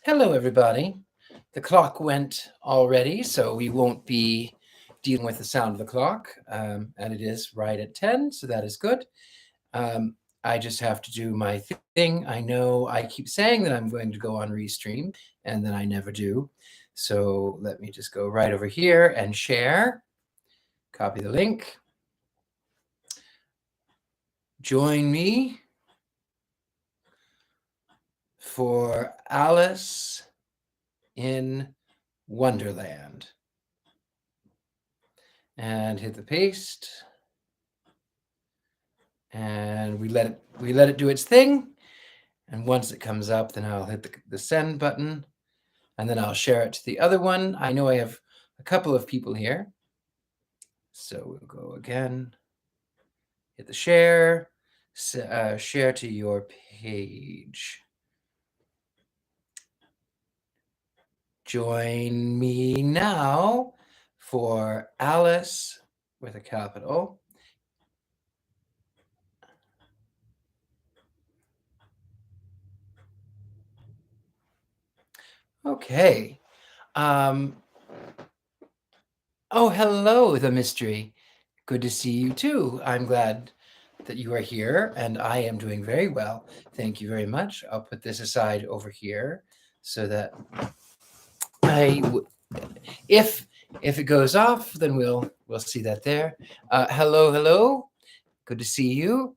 Hello, everybody. The clock went already, so we won't be dealing with the sound of the clock. And it is right at 10, so that is good. Um, I just have to do my thing. I know I keep saying that I'm going to go on Restream, and then I never do. So let me just go right over here and share, copy the link, join me for Alice in Wonderland. And hit the paste. And we let it do its thing. And once it comes up, then I'll hit the send button, and then I'll share it to the other one. I know I have a couple of people here. So we'll go again, hit the share, share to your page. Join me now for Alice with a capital. Okay. Oh, hello, the mystery. Good to see you too. I'm glad that you are here, and I am doing very well. Thank you very much. I'll put this aside over here so that if it goes off, then we'll see that there. Hello, hello. Good to see you.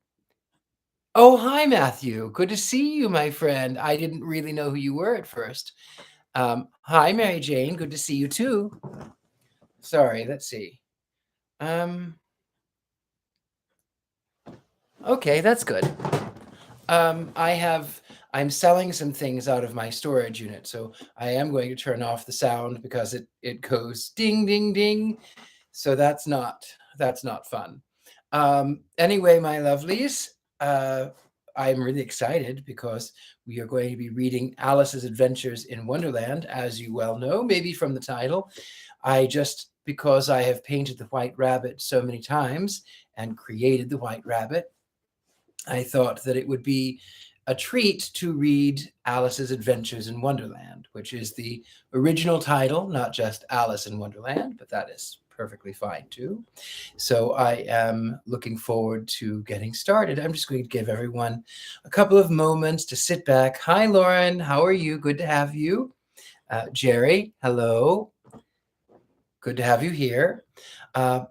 Oh, hi, Matthew. Good to see you, my friend. I didn't really know who you were at first. Hi, Mary Jane. Good to see you too. Sorry, let's see. Okay, that's good. I'm selling some things out of my storage unit, so I am going to turn off the sound because it goes ding ding ding. So that's not fun. Anyway, my lovelies, I'm really excited because we are going to be reading Alice's Adventures in Wonderland, as you well know, maybe from the title. Because I have painted the White Rabbit so many times and created the White Rabbit, I thought that it would be a treat to read Alice's Adventures in Wonderland, which is the original title, not just Alice in Wonderland, but that is perfectly fine too. So I am looking forward to getting started. I'm just going to give everyone a couple of moments to sit back. Hi, Lauren. How are you? Good to have you. Jerry, hello. Good to have you here.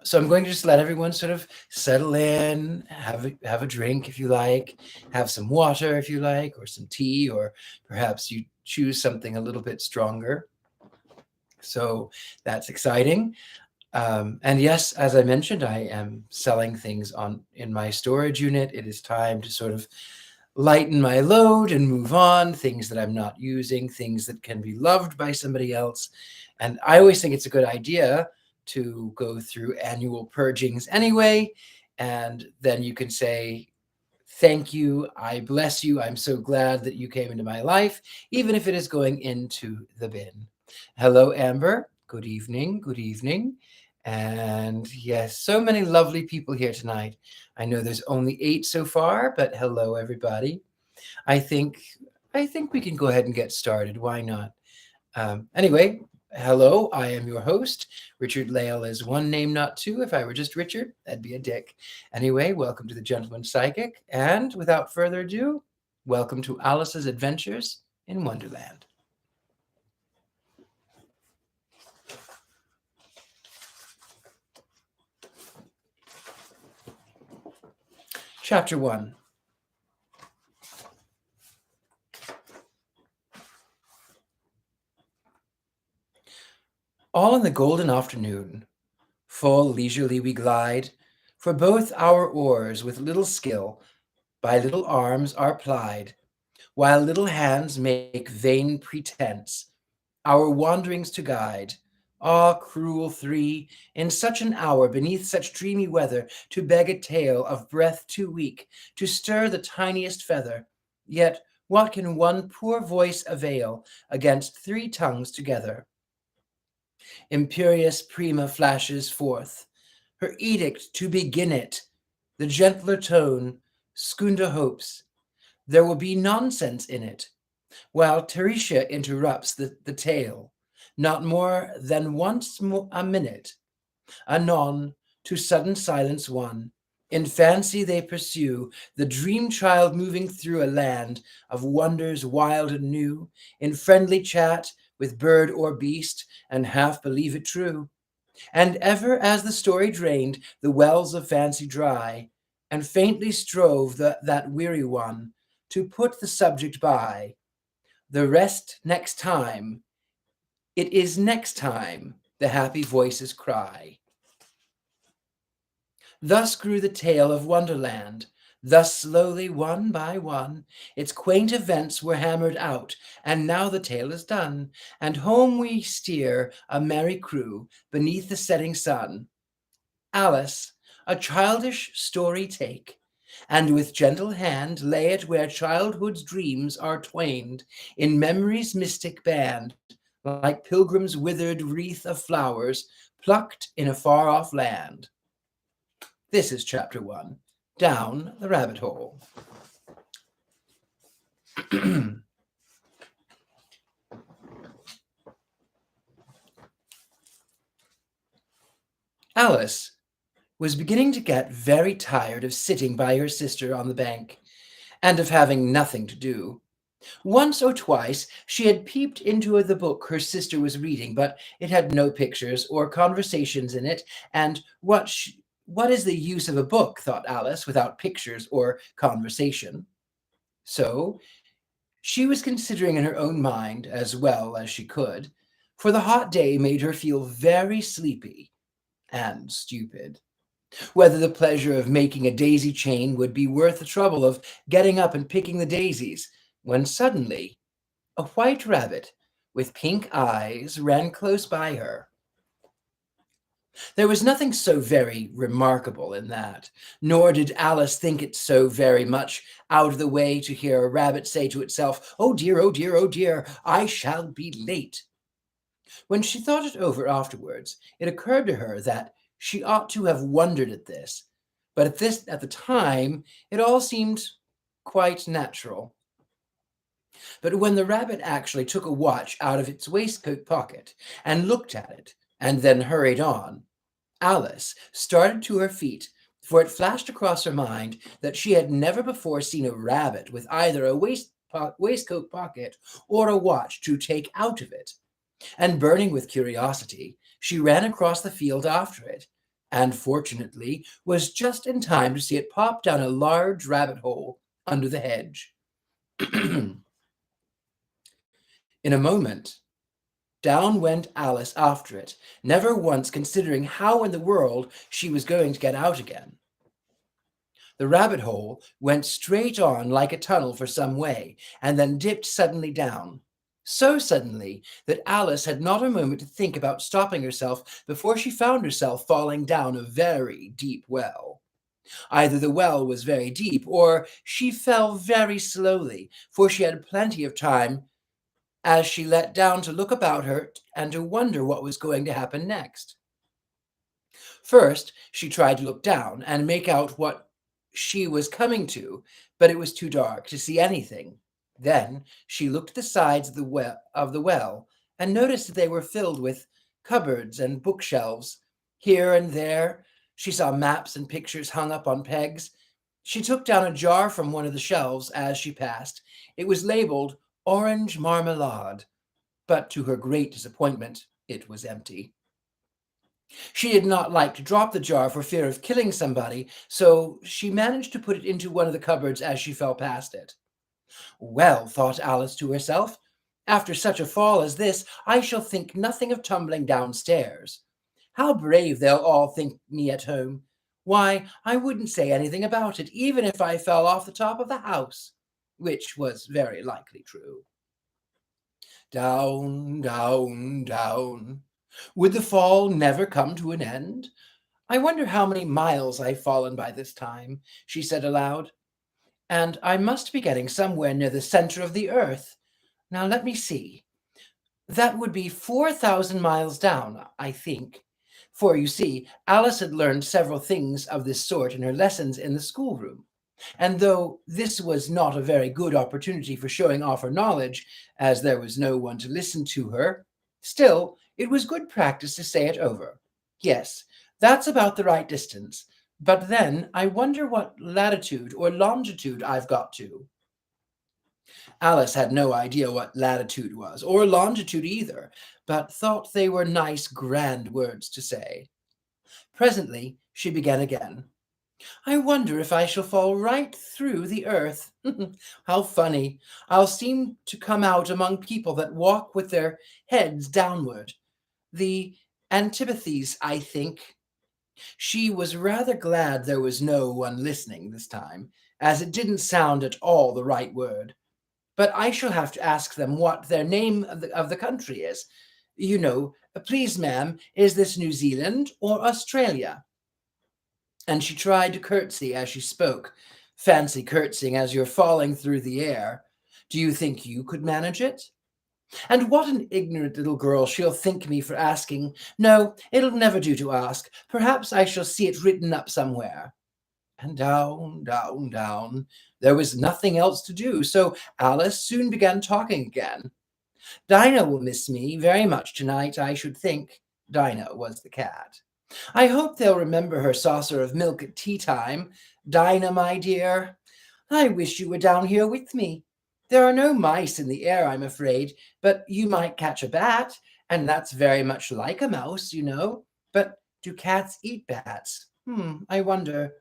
So I'm going to just let everyone sort of settle in, have a drink if you like, have some water if you like, or some tea, or perhaps you choose something a little bit stronger. So that's exciting. And yes, as I mentioned, I am selling things in my storage unit. It is time to sort of lighten my load and move on, things that I'm not using, things that can be loved by somebody else. And I always think it's a good idea to go through annual purgings anyway, and then you can say, thank you, I bless you, I'm so glad that you came into my life, even if it is going into the bin. Hello, Amber. Good evening. Good evening. And yes, so many lovely people here tonight. I know there's only 8 so far, but hello, everybody. I think we can go ahead and get started. Why not? Anyway, hello, I am your host. Richard Lale is one name, not two. If I were just Richard, that'd be a dick. Anyway, welcome to the Gentleman Psychic. And without further ado, welcome to Alice's Adventures in Wonderland. Chapter 1. All in the golden afternoon, full leisurely we glide, for both our oars with little skill by little arms are plied, while little hands make vain pretense our wanderings to guide. Ah, cruel three, in such an hour, beneath such dreamy weather, to beg a tale of breath too weak to stir the tiniest feather. Yet what can one poor voice avail against 3 tongues together? Imperious Prima flashes forth her edict to begin it. The gentler tone, Skunda hopes, there will be nonsense in it. while Teresia interrupts the tale. Not more than once a minute, anon, to sudden silence won. In fancy they pursue the dream child moving through a land of wonders wild and new, in friendly chat with bird or beast, and half believe it true. And ever as the story drained the wells of fancy dry, and faintly strove that weary one to put the subject by, the rest next time, it is next time, the happy voices cry. Thus grew the tale of Wonderland. Thus slowly, one by one, its quaint events were hammered out, and now the tale is done, and home we steer, a merry crew, beneath the setting sun. Alice, a childish story take, and with gentle hand lay it where childhood's dreams are twained, in memory's mystic band, like pilgrim's withered wreath of flowers, plucked in a far-off land. This is chapter 1, Down the Rabbit Hole. Alice was beginning to get very tired of sitting by her sister on the bank, and of having nothing to do. Once or twice she had peeped into the book her sister was reading, but it had no pictures or conversations in it, and what is the use of a book, thought Alice, without pictures or conversation? So she was considering in her own mind as well as she could, for the hot day made her feel very sleepy and stupid, whether the pleasure of making a daisy chain would be worth the trouble of getting up and picking the daisies, when suddenly a white rabbit with pink eyes ran close by her. There was nothing so very remarkable in that, nor did Alice think it so very much out of the way to hear a rabbit say to itself, "Oh dear, oh dear, oh dear, I shall be late." When she thought it over afterwards, it occurred to her that she ought to have wondered at this, but at the time it all seemed quite natural. But when the rabbit actually took a watch out of its waistcoat pocket and looked at it, and then hurried on, Alice started to her feet, for it flashed across her mind that she had never before seen a rabbit with either a waistcoat pocket or a watch to take out of it. And burning with curiosity, she ran across the field after it, and fortunately was just in time to see it pop down a large rabbit hole under the hedge. In a moment, down went Alice after it, never once considering how in the world she was going to get out again. The rabbit hole went straight on like a tunnel for some way, and then dipped suddenly down. So suddenly that Alice had not a moment to think about stopping herself before she found herself falling down a very deep well. Either the well was very deep, or she fell very slowly, for she had plenty of time as she let down to look about her and to wonder what was going to happen next. First, she tried to look down and make out what she was coming to, but it was too dark to see anything. Then she looked at the sides of the well and noticed that they were filled with cupboards and bookshelves. Here and there she saw maps and pictures hung up on pegs. She took down a jar from one of the shelves as she passed. It was labeled orange marmalade, but to her great disappointment, it was empty. She did not like to drop the jar for fear of killing somebody, so she managed to put it into one of the cupboards as she fell past it. Well, thought Alice to herself, after such a fall as this, I shall think nothing of tumbling downstairs. How brave they'll all think me at home. Why, I wouldn't say anything about it, even if I fell off the top of the house, which was very likely true. Down, down, down. Would the fall never come to an end? I wonder how many miles I've fallen by this time, she said aloud. And I must be getting somewhere near the center of the earth. Now let me see. That would be 4,000 miles down, I think. For you see, Alice had learned several things of this sort in her lessons in the schoolroom. And though this was not a very good opportunity for showing off her knowledge, as there was no one to listen to her, still it was good practice to say it over. Yes, that's about the right distance. But then I wonder what latitude or longitude I've got to. Alice had no idea what latitude was, or longitude either, but thought they were nice, grand words to say. Presently she began again. I wonder if I shall fall right through the earth. How funny. I'll seem to come out among people that walk with their heads downward. The antipathies, I think. She was rather glad there was no one listening this time, as it didn't sound at all the right word. But I shall have to ask them what their name of the country is. You know, please, ma'am, is this New Zealand or Australia? And she tried to curtsy as she spoke. Fancy curtsying as you're falling through the air. Do you think you could manage it? And what an ignorant little girl she'll think me for asking. No, it'll never do to ask. Perhaps I shall see it written up somewhere. And down, down, down. There was nothing else to do, so Alice soon began talking again. Dinah will miss me very much tonight, I should think. Dinah was the cat. I hope they'll remember her saucer of milk at tea time. Dinah, my dear, I wish you were down here with me. There are no mice in the air, I'm afraid, but you might catch a bat, and that's very much like a mouse, you know. But do cats eat bats? I wonder.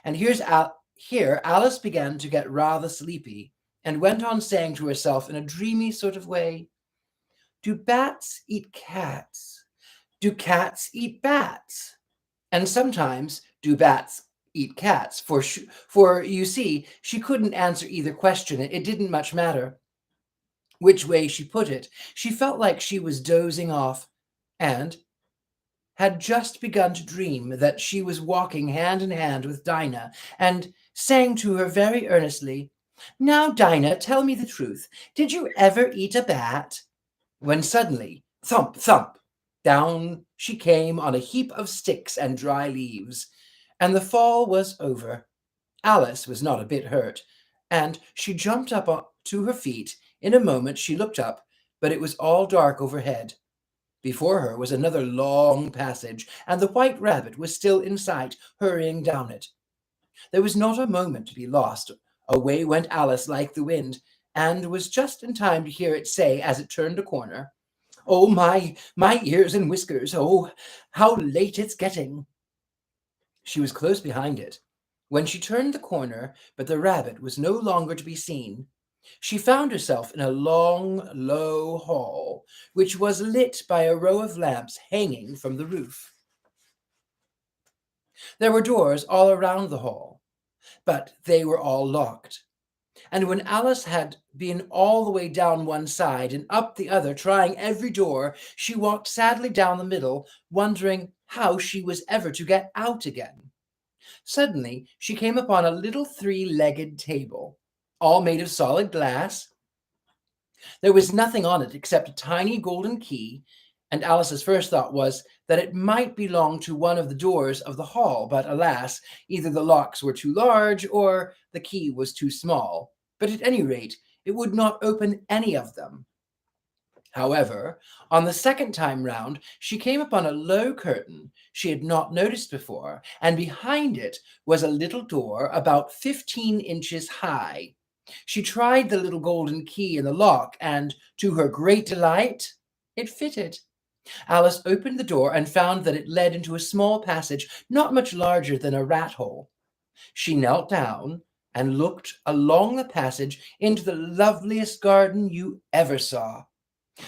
And here Alice began to get rather sleepy, and went on saying to herself in a dreamy sort of way, do bats eat cats? Do cats eat bats? And sometimes do bats eat cats? For you see, she couldn't answer either question. It didn't much matter which way she put it. She felt like she was dozing off, and had just begun to dream that she was walking hand in hand with Dinah, and saying to her very earnestly, now, Dinah, tell me the truth. Did you ever eat a bat? When suddenly, thump, thump, down she came on a heap of sticks and dry leaves, and the fall was over. Alice was not a bit hurt, and she jumped up to her feet. In a moment she looked up, but it was all dark overhead. Before her was another long passage, and the white rabbit was still in sight, hurrying down it. There was not a moment to be lost. Away went Alice like the wind, and was just in time to hear it say as it turned a corner, oh, my ears and whiskers, oh, how late it's getting. She was close behind it when she turned the corner, but the rabbit was no longer to be seen. She found herself in a long, low hall, which was lit by a row of lamps hanging from the roof. There were doors all around the hall, but they were all locked. And when Alice had been all the way down one side and up the other, trying every door, she walked sadly down the middle, wondering how she was ever to get out again. Suddenly she came upon a little three-legged table, all made of solid glass. There was nothing on it except a tiny golden key, and Alice's first thought was that it might belong to one of the doors of the hall, but alas, either the locks were too large or the key was too small. But at any rate, it would not open any of them. However, on the second time round, she came upon a low curtain she had not noticed before, and behind it was a little door about 15 inches high. She tried the little golden key in the lock, and to her great delight, it fitted. Alice opened the door and found that it led into a small passage not much larger than a rat hole. She knelt down and looked along the passage into the loveliest garden you ever saw.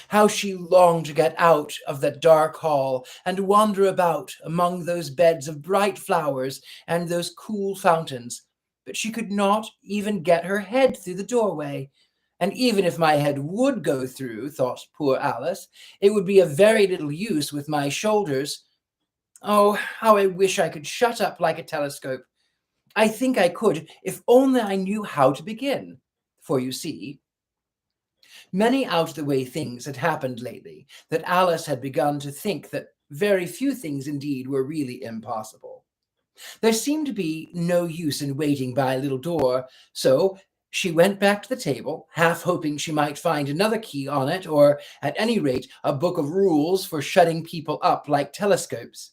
How she longed to get out of that dark hall and wander about among those beds of bright flowers and those cool fountains. But she could not even get her head through the doorway. And even if my head would go through, thought poor Alice, it would be of very little use with my shoulders. Oh, how I wish I could shut up like a telescope. I think I could, if only I knew how to begin. For you see, many out-of-the-way things had happened lately that Alice had begun to think that very few things indeed were really impossible. There seemed to be no use in waiting by a little door, so she went back to the table, half hoping she might find another key on it, or at any rate a book of rules for shutting people up like telescopes.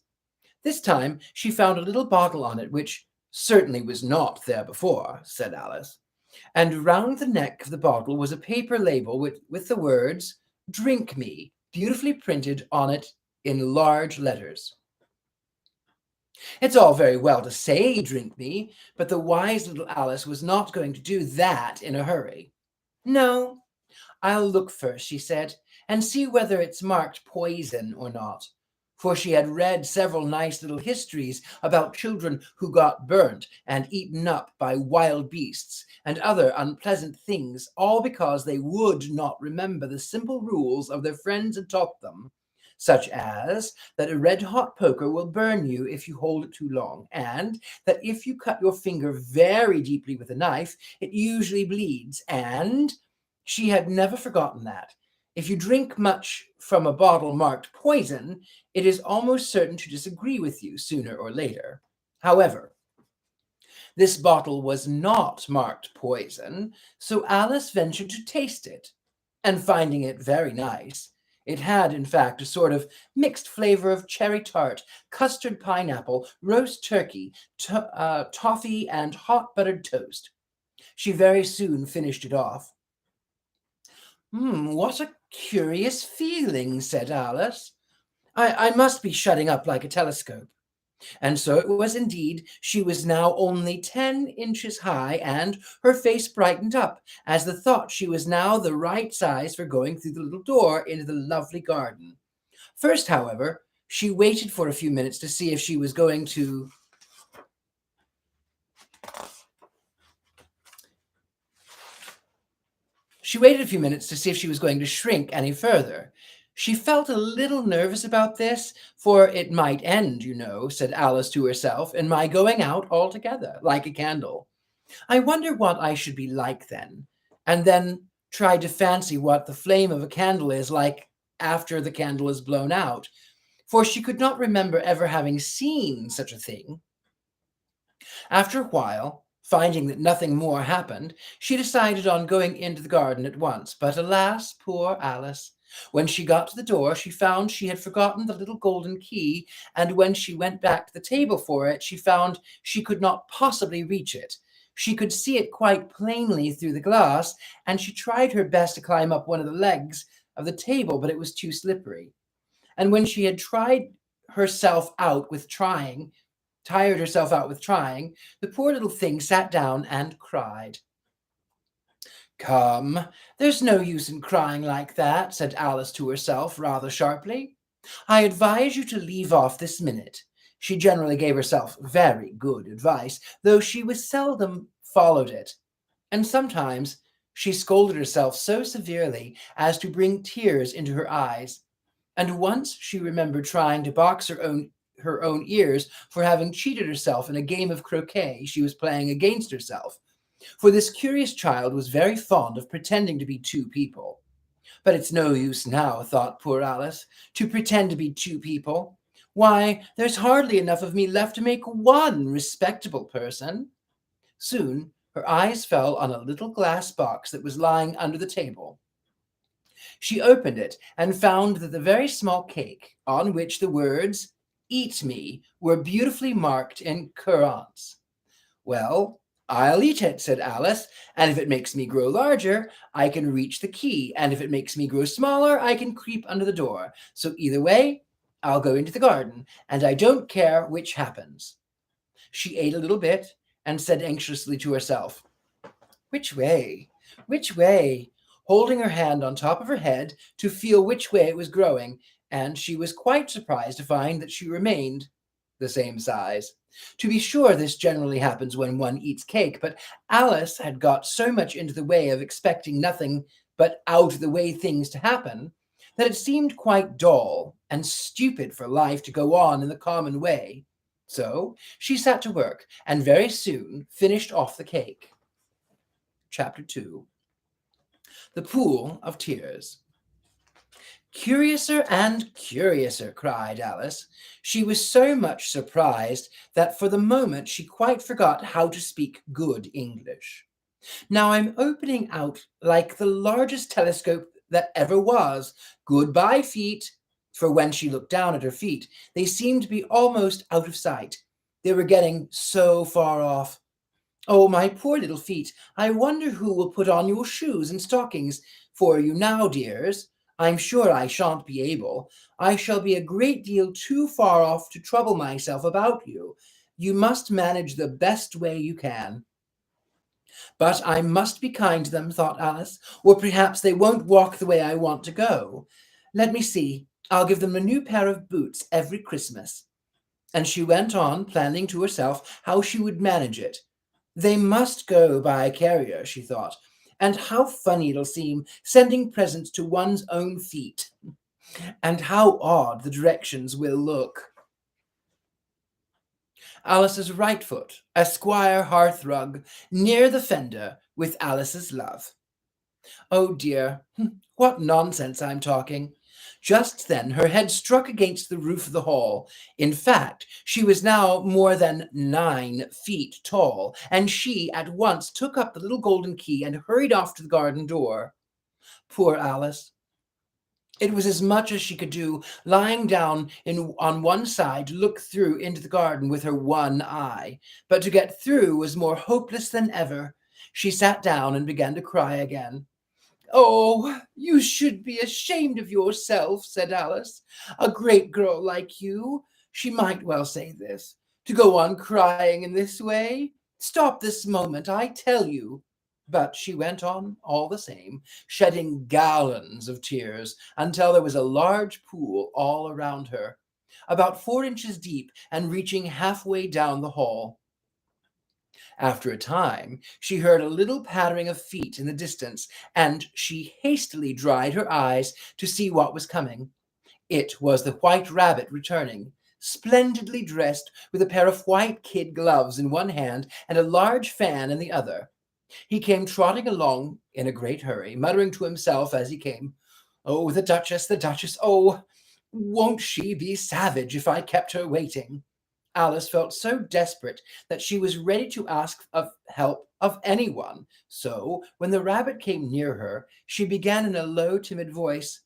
This time she found a little bottle on it, which certainly was not there before, said Alice, and round the neck of the bottle was a paper label with the words, "Drink me," beautifully printed on it in large letters. It's all very well to say, "Drink me," but the wise little Alice was not going to do that in a hurry. "No, I'll look first," she said, "and see whether it's marked poison or not." For she had read several nice little histories about children who got burnt and eaten up by wild beasts and other unpleasant things, all because they would not remember the simple rules of their friends had taught them, such as that a red-hot poker will burn you if you hold it too long, and that if you cut your finger very deeply with a knife, it usually bleeds, and she had never forgotten that if you drink much from a bottle marked poison, it is almost certain to disagree with you sooner or later. However, this bottle was not marked poison, so Alice ventured to taste it, and finding it very nice, it had, in fact, a sort of mixed flavor of cherry tart, custard pineapple, roast turkey, toffee, and hot buttered toast. She very soon finished it off. What a curious feeling," said Alice. I must be shutting up like a telescope." And so it was indeed. She was now only 10 inches high, and her face brightened up as the thought she was now the right size for going through the little door into the lovely garden. First, however, she waited for a few minutes to see if she was going to She waited a few minutes to see if she was going to shrink any further. She felt a little nervous about this, for it might end, said Alice to herself, in my going out altogether, like a candle. I wonder what I should be like then, and then tried to fancy what the flame of a candle is like after the candle is blown out, for she could not remember ever having seen such a thing. After a while, finding that nothing more happened, she decided on going into the garden at once. But alas, poor Alice! When she got to the door, she found she had forgotten the little golden key, and when she went back to the table for it, she found she could not possibly reach it. She could see it quite plainly through the glass, and she tried her best to climb up one of the legs of the table, but it was too slippery. And when she had herself out with trying, tired herself out with trying, the poor little thing sat down and cried. "Come, there's no use in crying like that," said Alice to herself rather sharply. "I advise you to leave off this minute." She generally gave herself very good advice, though she was seldom followed it, and sometimes she scolded herself so severely as to bring tears into her eyes. And once she remembered trying to box her own ears for having cheated herself in a game of croquet she was playing against herself. For this curious child was very fond of pretending to be two people. But it's no use now, thought poor Alice, to pretend to be two people. Why, there's hardly enough of me left to make one respectable person. Soon her eyes fell on a little glass box that was lying under the table. She opened it and found that the very small cake, on which the words "Eat me" were beautifully marked in currants. "Well, I'll eat it," said Alice, "and if it makes me grow larger, I can reach the key, and if it makes me grow smaller, I can creep under the door. So either way, I'll go into the garden, and I don't care which happens." She ate a little bit and said anxiously to herself, "Which way? Which way?" holding her hand on top of her head to feel which way it was growing, and she was quite surprised to find that she remained the same size. To be sure, this generally happens when one eats cake, but Alice had got so much into the way of expecting nothing but out-of-the-way things to happen, that it seemed quite dull and stupid for life to go on in the common way. So she sat to work, and very soon finished off the cake. Chapter 2. The Pool of Tears. Curiouser and curiouser, cried Alice. She was so much surprised that for the moment she quite forgot how to speak good English. Now I'm opening out like the largest telescope that ever was. Goodbye, feet. For when she looked down at her feet, they seemed to be almost out of sight. They were getting so far off. Oh, my poor little feet, I wonder who will put on your shoes and stockings for you now, dears. I'm sure I shan't be able. I shall be a great deal too far off to trouble myself about you. You must manage the best way you can. But I must be kind to them, thought Alice, or perhaps they won't walk the way I want to go. Let me see. I'll give them a new pair of boots every Christmas. And she went on, planning to herself how she would manage it. They must go by carrier, she thought, and how funny it'll seem sending presents to one's own feet, and how odd the directions will look. Alice's right foot, Esquire hearthrug, near the fender, with Alice's love. Oh dear, what nonsense I'm talking. Just then her head struck against the roof of the hall. In fact, she was now more than 9 feet tall, and she at once took up the little golden key and hurried off to the garden door. Poor Alice! It was as much as she could do, lying down on one side to look through into the garden with her one eye. But to get through was more hopeless than ever. She sat down and began to cry again. "Oh, you should be ashamed of yourself," said Alice. "A great girl like you," she might well say this, "to go on crying in this way. Stop this moment, I tell you." But she went on all the same, shedding gallons of tears until there was a large pool all around her, about 4 inches deep and reaching halfway down the hall. After a time, she heard a little pattering of feet in the distance, and she hastily dried her eyes to see what was coming. It was the White Rabbit returning, splendidly dressed, with a pair of white kid gloves in one hand and a large fan in the other. He came trotting along in a great hurry, muttering to himself as he came, "Oh, the Duchess, the Duchess! Oh, won't she be savage if I kept her waiting?" Alice felt so desperate that she was ready to ask of help of anyone. So, when the rabbit came near her, she began in a low, timid voice,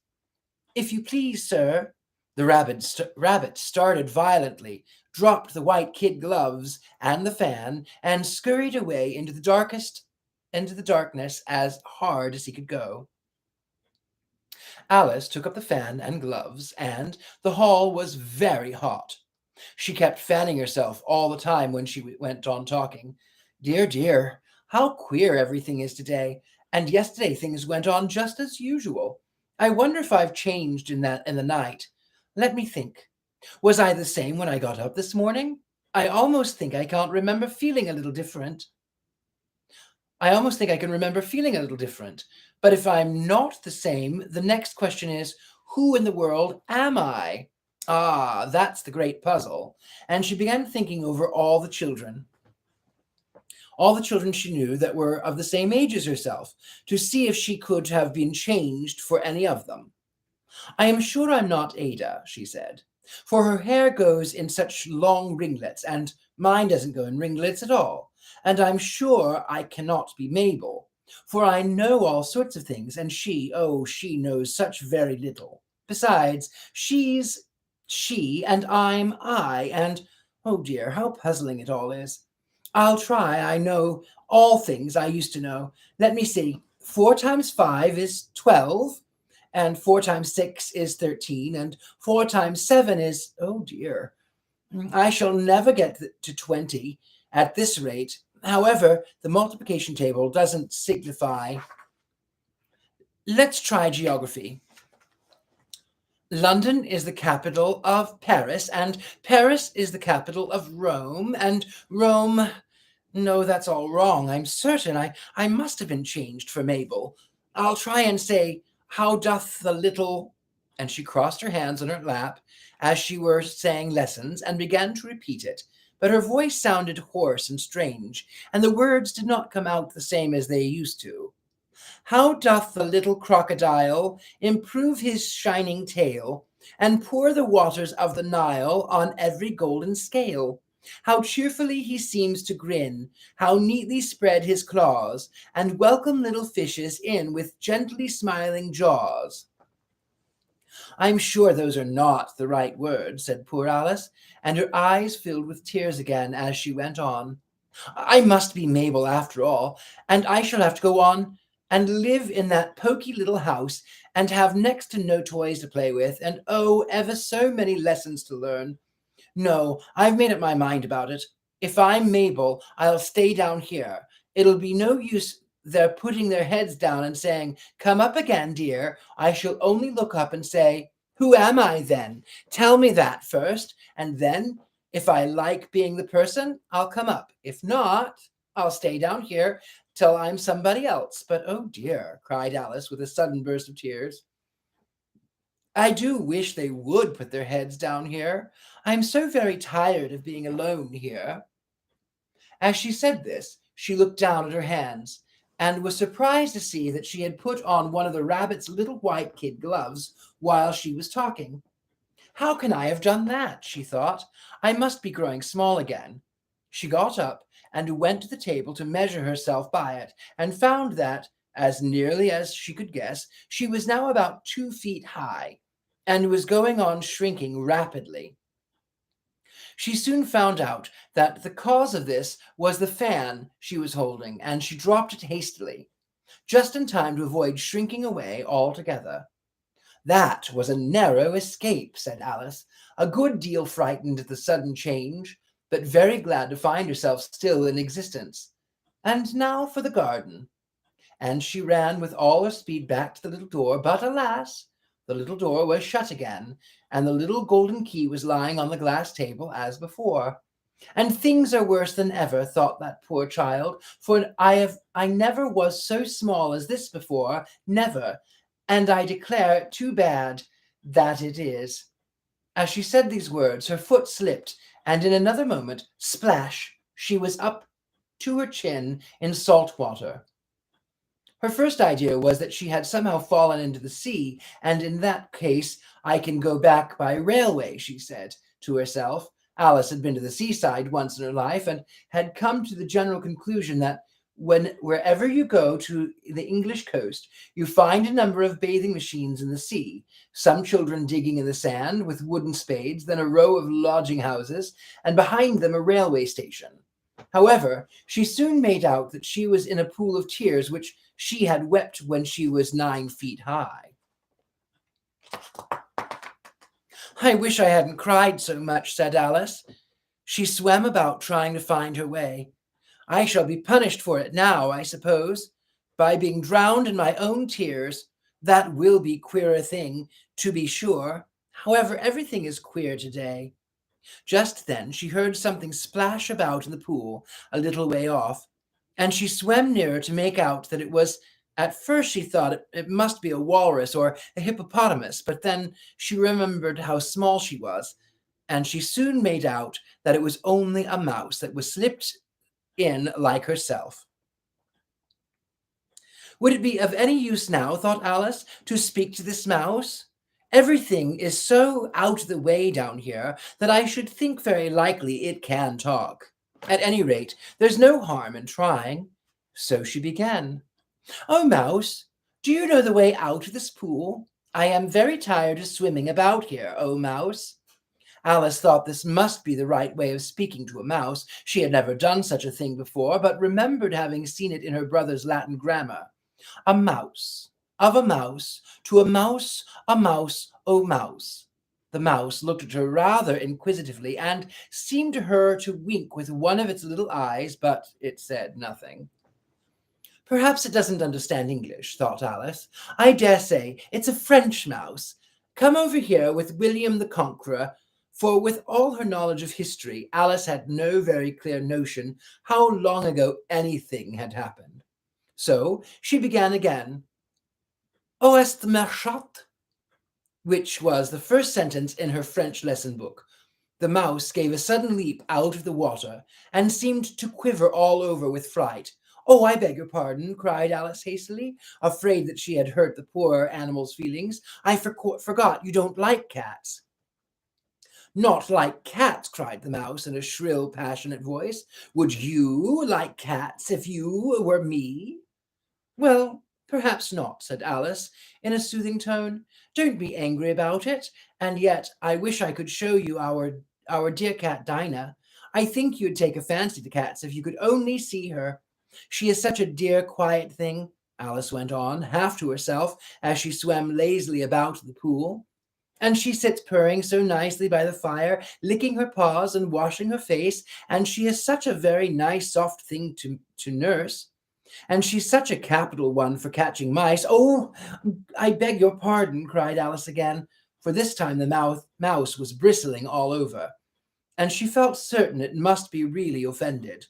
"If you please, sir." The rabbit started violently, dropped the white kid gloves and the fan, and scurried away into the darkness as hard as he could go. Alice took up the fan and gloves, and the hall was very hot. She kept fanning herself all the time when she went on talking. "Dear, dear, how queer everything is today. And yesterday things went on just as usual. I wonder if I've changed in the night. Let me think. Was I the same when I got up this morning? I almost think I can't remember feeling a little different. I almost think I can remember feeling a little different. But if I'm not the same, the next question is, who in the world am I? Ah, that's the great puzzle." And she began thinking over all the children she knew that were of the same age as herself, to see if she could have been changed for any of them. "I am sure I'm not Ada," she said, "for her hair goes in such long ringlets, and mine doesn't go in ringlets at all. And I'm sure I cannot be Mabel, for I know all sorts of things, and she knows such very little. Besides, she's she, and I'm I, and oh dear, how puzzling it all is. I'll try. I know all things I used to know. Let me see. 4 times 5 is 12, and 4 times 6 is 13, and 4 times 7 is, oh dear, I shall never get to 20 at this rate. However, the multiplication table doesn't signify. Let's try geography. London is the capital of Paris, and Paris is the capital of Rome, and Rome. No, that's all wrong. I'm certain I must have been changed for Mabel. I'll try and say, how doth the little. And she crossed her hands on her lap as she were saying lessons and began to repeat it. But her voice sounded hoarse and strange, and the words did not come out the same as they used to. How doth the little crocodile improve his shining tail, and pour the waters of the Nile on every golden scale? How cheerfully he seems to grin, how neatly spread his claws, and welcome little fishes in with gently smiling jaws. I'm sure those are not the right words, said poor Alice, and her eyes filled with tears again as she went on. I must be Mabel after all, and I shall have to go on and live in that poky little house and have next to no toys to play with, and oh, ever so many lessons to learn. No, I've made up my mind about it. If I'm Mabel, I'll stay down here. It'll be no use their putting their heads down and saying, Come up again, dear. I shall only look up and say, Who am I then? Tell me that first, and then, if I like being the person, I'll come up. If not, I'll stay down here till I'm somebody else. But oh dear, cried Alice with a sudden burst of tears. I do wish they would put their heads down here. I'm so very tired of being alone here. As she said this, she looked down at her hands and was surprised to see that she had put on one of the rabbit's little white kid gloves while she was talking. How can I have done that? She thought. I must be growing small again. She got up and went to the table to measure herself by it, and found that, as nearly as she could guess, she was now about 2 feet high, and was going on shrinking rapidly. She soon found out that the cause of this was the fan she was holding, and she dropped it hastily, just in time to avoid shrinking away altogether. That was a narrow escape, said Alice, a good deal frightened at the sudden change, but very glad to find herself still in existence. And now for the garden. And she ran with all her speed back to the little door, but alas, the little door was shut again, and the little golden key was lying on the glass table as before. And things are worse than ever, thought that poor child, for I never was so small as this before, never, and I declare too bad that it is. As she said these words, her foot slipped, and in another moment, splash, she was up to her chin in salt water. Her first idea was that she had somehow fallen into the sea, and in that case I can go back by railway, she said to herself. Alice had been to the seaside once in her life, and had come to the general conclusion that wherever you go to the English coast, you find a number of bathing machines in the sea, some children digging in the sand with wooden spades, then a row of lodging houses, and behind them a railway station. However, she soon made out that she was in a pool of tears which she had wept when she was 9 feet high. I wish I hadn't cried so much, said Alice. She swam about trying to find her way. I shall be punished for it now, I suppose, by being drowned in my own tears. That will be queer a thing, to be sure. However, everything is queer today. Just then she heard something splash about in the pool a little way off, and she swam nearer to make out that it was. At first she thought it must be a walrus or a hippopotamus, but then she remembered how small she was, and she soon made out that it was only a mouse that was slipped in like herself. Would it be of any use now, thought Alice, to speak to this mouse? Everything is so out of the way down here that I should think very likely it can talk. At any rate, there's no harm in trying. So she began. Oh, mouse, do you know the way out of this pool? I am very tired of swimming about here, oh, mouse. Alice thought this must be the right way of speaking to a mouse. She had never done such a thing before, but remembered having seen it in her brother's Latin grammar. A mouse, of a mouse, to a mouse, oh mouse. The mouse looked at her rather inquisitively, and seemed to her to wink with one of its little eyes, but it said nothing. Perhaps it doesn't understand English, thought Alice. I dare say it's a French mouse. Come over here with William the Conqueror, for with all her knowledge of history, Alice had no very clear notion how long ago anything had happened. So she began again. Où est the marchot? Which was the first sentence in her French lesson book. The mouse gave a sudden leap out of the water, and seemed to quiver all over with fright. "Oh, I beg your pardon," cried Alice hastily, afraid that she had hurt the poor animal's feelings. "I forgot you don't like cats." "Not like cats!" cried the mouse in a shrill, passionate voice. "Would you like cats if you were me?" "Well, perhaps not," said Alice in a soothing tone. "Don't be angry about it. And yet I wish I could show you our dear cat Dinah. I think you'd take a fancy to cats if you could only see her. She is such a dear, quiet thing," Alice went on, half to herself, as she swam lazily about the pool. "And she sits purring so nicely by the fire, licking her paws and washing her face, and she is such a very nice, soft thing to nurse. And she's such a capital one for catching mice." "Oh, I beg your pardon," cried Alice again, for this time the mouse was bristling all over, and she felt certain it must be really offended.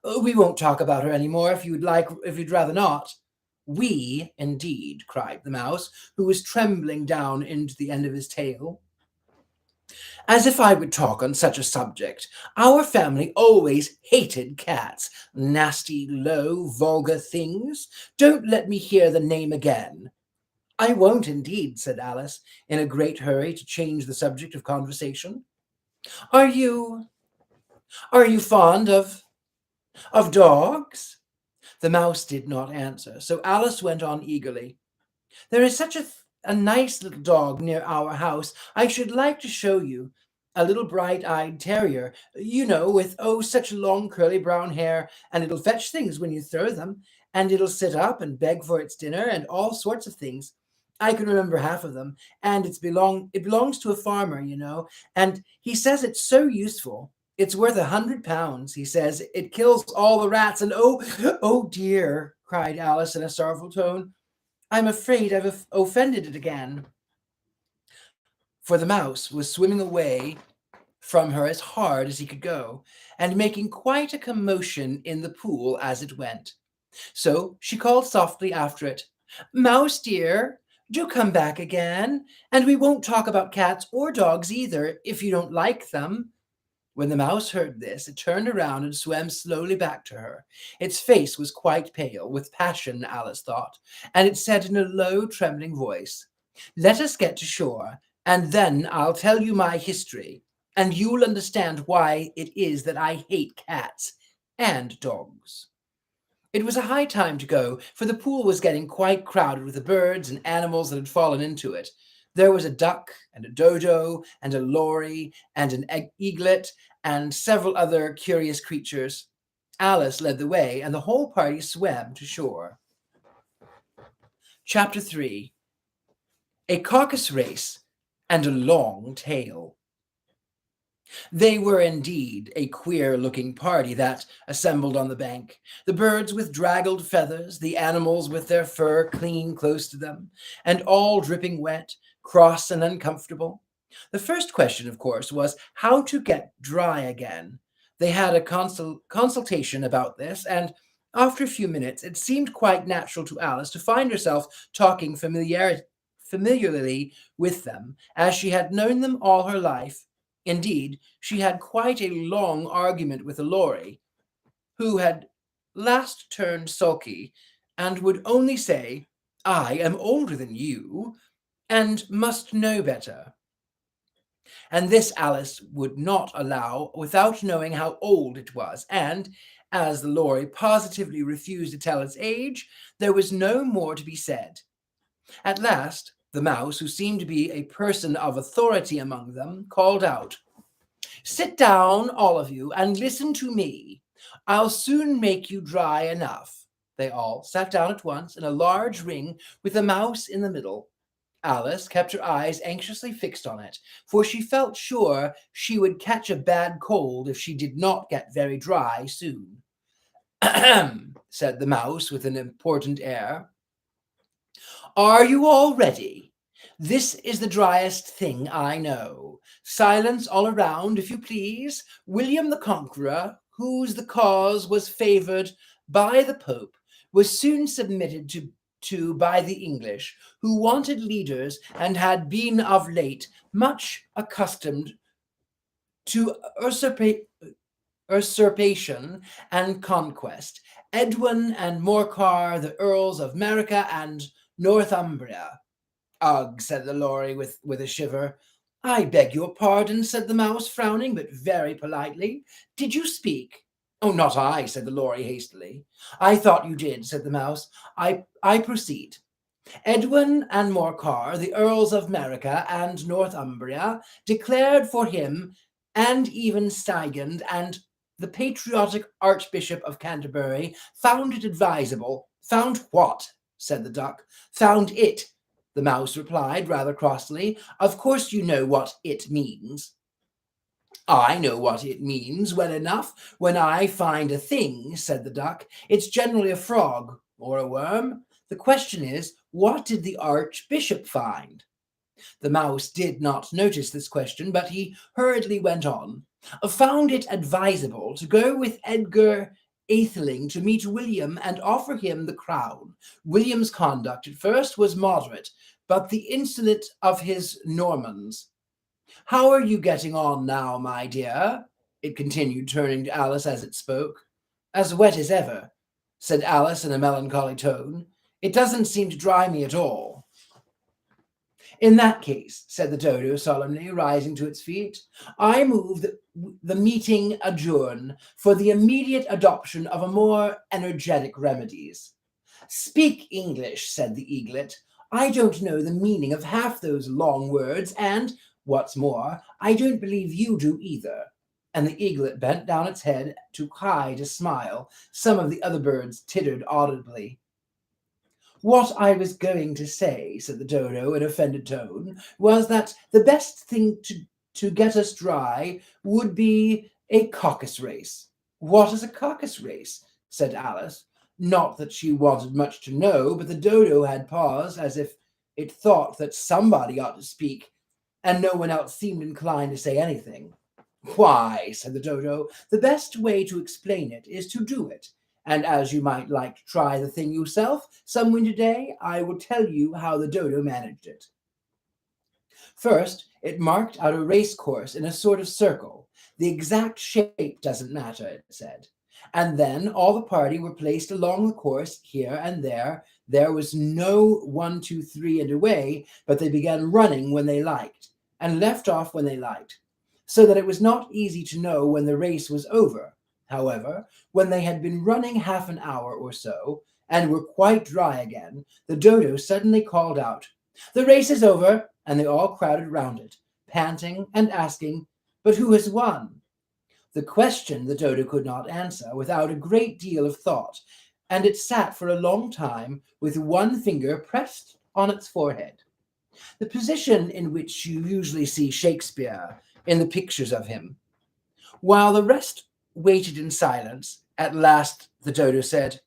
"Oh, we won't talk about her any more if you'd rather not." "We, indeed," cried the mouse, who was trembling down into the end of his tail. "As if I would talk on such a subject. Our family always hated cats. Nasty, low, vulgar things. Don't let me hear the name again." "I won't indeed," said Alice, in a great hurry to change the subject of conversation. "Are you fond of dogs?" The mouse did not answer, so Alice went on eagerly. "There is such a nice little dog near our house. I should like to show you. A little bright-eyed terrier, with, oh, such long curly brown hair, and it'll fetch things when you throw them, and it'll sit up and beg for its dinner, and all sorts of things. I can remember half of them, and it belongs to a farmer, and he says it's so useful. It's worth £100. He says it kills all the rats, and oh dear," cried Alice in a sorrowful tone, "I'm afraid I've offended it again." For the mouse was swimming away from her as hard as he could go, and making quite a commotion in the pool as it went. So she called softly after it, "Mouse dear, do come back again, and we won't talk about cats or dogs either, if you don't like them." When the mouse heard this, it turned around and swam slowly back to her. Its face was quite pale, with passion, Alice thought, and it said in a low, trembling voice, "Let us get to shore, and then I'll tell you my history, and you'll understand why it is that I hate cats and dogs." It was a high time to go, for the pool was getting quite crowded with the birds and animals that had fallen into it. There was a duck and a dodo and a lory and an eaglet and several other curious creatures. Alice led the way, and the whole party swam to shore. Chapter 3. A Caucus Race and a Long Tail. They were indeed a queer-looking party that assembled on the bank, the birds with draggled feathers, the animals with their fur clinging close to them, and all dripping wet, cross and uncomfortable. The first question, of course, was how to get dry again. They had a consultation about this, and after a few minutes it seemed quite natural to Alice to find herself talking familiarly with them, as she had known them all her life. Indeed, she had quite a long argument with a lory, who had last turned sulky, and would only say, "I am older than you, and must know better." And this Alice would not allow without knowing how old it was, and, as the lory positively refused to tell its age, there was no more to be said. At last, the mouse, who seemed to be a person of authority among them, called out, "Sit down, all of you, and listen to me. I'll soon make you dry enough." They all sat down at once in a large ring with the mouse in the middle. Alice kept her eyes anxiously fixed on it, for she felt sure she would catch a bad cold if she did not get very dry soon. "Ahem," said the mouse with an important air. "Are you all ready? This is the driest thing I know. Silence all around, if you please. William the Conqueror, whose the cause was favoured by the Pope, was soon submitted to by the English, who wanted leaders and had been of late much accustomed to usurpation and conquest, Edwin and Morcar, the Earls of America and Northumbria. Ugh, said the Lorry with a shiver. I beg your pardon, said the Mouse, frowning, but very politely. Did you speak? Oh, not I, said the Lorry hastily. I thought you did, said the Mouse. I proceed. Edwin and Morcar, the Earls of America and Northumbria, declared for him, and even Stigand and the patriotic Archbishop of Canterbury found it advisable. Found what? Said the Duck. Found it, the Mouse replied rather crossly. Of course you know what it means. I know what it means well enough. When I find a thing, said the Duck, it's generally a frog or a worm. The question is, what did the Archbishop find? The Mouse did not notice this question, but he hurriedly went on. Found it advisable to go with Edgar Atheling to meet William and offer him the crown. William's conduct at first was moderate, but the insolence of his Normans. How are you getting on now, my dear? It continued, turning to Alice as it spoke. As wet as ever, said Alice in a melancholy tone. It doesn't seem to dry me at all. In that case, said the Dodo solemnly, rising to its feet, I move that the meeting adjourn for the immediate adoption of a more energetic remedies. Speak English, said the Eaglet. I don't know the meaning of half those long words, and, what's more, I don't believe you do either. And the Eaglet bent down its head to hide a smile. Some of the other birds tittered audibly. What I was going to say, said the Dodo in an offended tone, was that the best thing to get us dry would be a caucus race. What is a caucus race? Said Alice. Not that she wanted much to know, but the Dodo had paused as if it thought that somebody ought to speak, and no one else seemed inclined to say anything. Why, said the Dodo, the best way to explain it is to do it. And as you might like to try the thing yourself some winter day, I will tell you how the Dodo managed it. First, it marked out a race course in a sort of circle. The exact shape doesn't matter, it said. And then all the party were placed along the course here and there. There was no 1, 2, 3 and away, but they began running when they liked, and left off when they liked, so that it was not easy to know when the race was over. However, when they had been running half an hour or so, and were quite dry again, the Dodo suddenly called out, The race is over, and they all crowded round it, panting and asking, But who has won? The question the Dodo could not answer without a great deal of thought, and it sat for a long time with one finger pressed on its forehead. The position in which you usually see Shakespeare in the pictures of him. While the rest waited in silence, at last the Dodo said,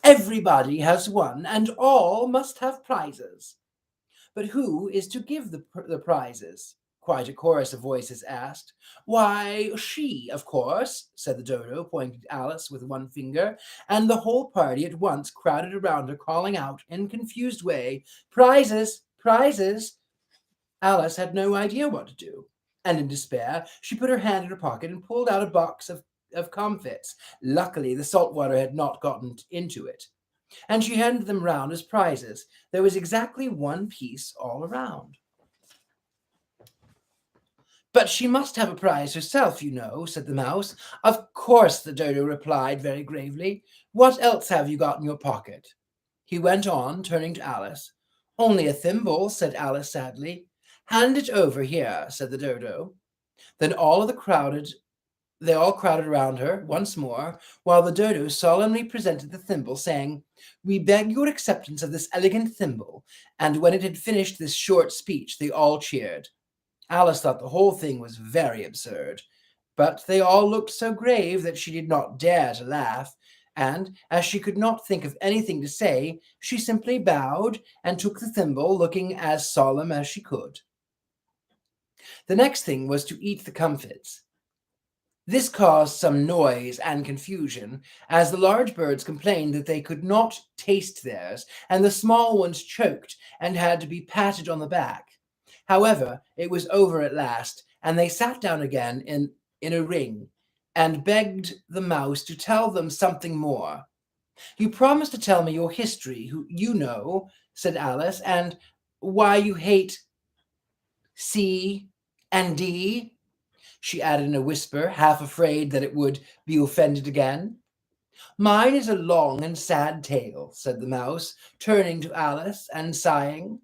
Everybody has won, and all must have prizes. But who is to give the prizes? Quite a chorus of voices asked. Why, she, of course, said the Dodo, pointing to Alice with one finger, and the whole party at once crowded around her, calling out in confused way, Prizes, prizes. Alice had no idea what to do, and in despair she put her hand in her pocket and pulled out a box of comfits. Luckily, the salt water had not gotten into it, and she handed them round as prizes. There was exactly one piece all around. But she must have a prize herself, you know, said the Mouse. Of course, the Dodo replied very gravely. What else have you got in your pocket? He went on, turning to Alice. Only a thimble, said Alice sadly. Hand it over here, said the Dodo. Then they all crowded round her once more, while the Dodo solemnly presented the thimble, saying, We beg your acceptance of this elegant thimble. And when it had finished this short speech, they all cheered. Alice thought the whole thing was very absurd, but they all looked so grave that she did not dare to laugh, and as she could not think of anything to say, she simply bowed and took the thimble, looking as solemn as she could. The next thing was to eat the comfits. This caused some noise and confusion, as the large birds complained that they could not taste theirs, and the small ones choked and had to be patted on the back. However, it was over at last, and they sat down again in a ring, and begged the Mouse to tell them something more. You promised to tell me your history, who you know, said Alice, and why you hate C and D, she added in a whisper, half afraid that it would be offended again. Mine is a long and sad tale, said the mouse, turning to Alice and sighing.